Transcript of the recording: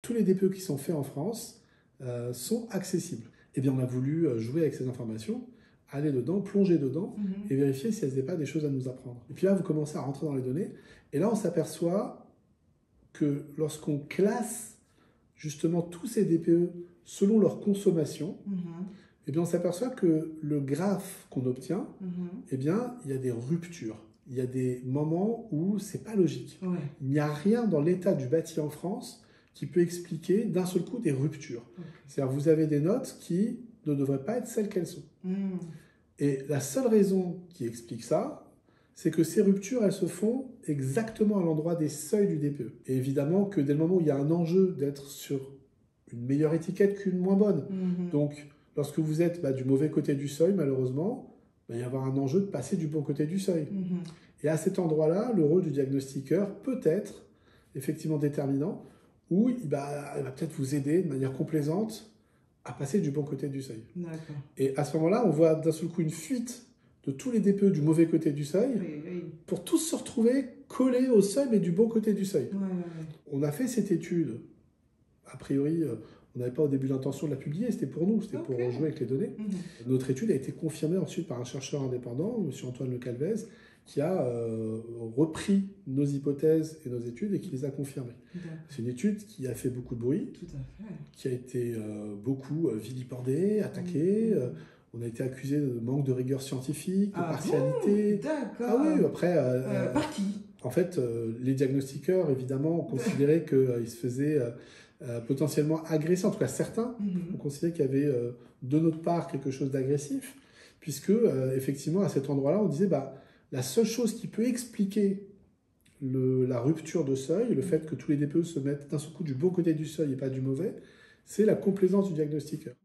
tous les DPE qui sont faits en France sont accessibles. Eh bien, on a voulu jouer avec ces informations, aller dedans, plonger dedans et vérifier si elles n'avaient pas des choses à nous apprendre. Et puis là, vous commencez à rentrer dans les données. Et là, on s'aperçoit que lorsqu'on classe justement tous ces DPE selon leur consommation, eh bien, on s'aperçoit que le graphe qu'on obtient, eh bien, il y a des ruptures. Il y a des moments où c'est pas logique. Ouais. Il n'y a rien dans l'état du bâti en France qui peut expliquer d'un seul coup des ruptures. C'est-à-dire vous avez des notes qui ne devraient pas être celles qu'elles sont. Et la seule raison qui explique ça, c'est que ces ruptures, elles se font exactement à l'endroit des seuils du DPE. Et évidemment que dès le moment où il y a un enjeu d'être sur une meilleure étiquette qu'une moins bonne, donc lorsque vous êtes du mauvais côté du seuil, malheureusement, il va y avoir un enjeu de passer du bon côté du seuil. Et à cet endroit-là, le rôle du diagnostiqueur peut être effectivement déterminant, où il va peut-être vous aider de manière complaisante à passer du bon côté du seuil. Et à ce moment-là, on voit d'un seul coup une fuite de tous les DPE du mauvais côté du seuil pour tous se retrouver collés au seuil, mais du bon côté du seuil. On a fait cette étude. A priori, on n'avait pas au début l'intention de la publier, c'était pour nous, c'était pour jouer avec les données. Notre étude a été confirmée ensuite par un chercheur indépendant, M. Antoine Le Calvez, qui a repris nos hypothèses et nos études et qui les a confirmées. C'est une étude qui a fait beaucoup de bruit, qui a été beaucoup vilipendée, attaquée. On a été accusé de manque de rigueur scientifique, de partialité. Ah oui, après... par qui? En fait, les diagnostiqueurs, évidemment, ont considéré qu'ils se faisaient potentiellement agresser. En tout cas, certains ont considéré qu'il y avait de notre part quelque chose d'agressif, puisque, effectivement, à cet endroit-là, on disait la seule chose qui peut expliquer la rupture de seuil, le fait que tous les DPE se mettent d'un seul coup du bon côté du seuil et pas du mauvais, c'est la complaisance du diagnostiqueur.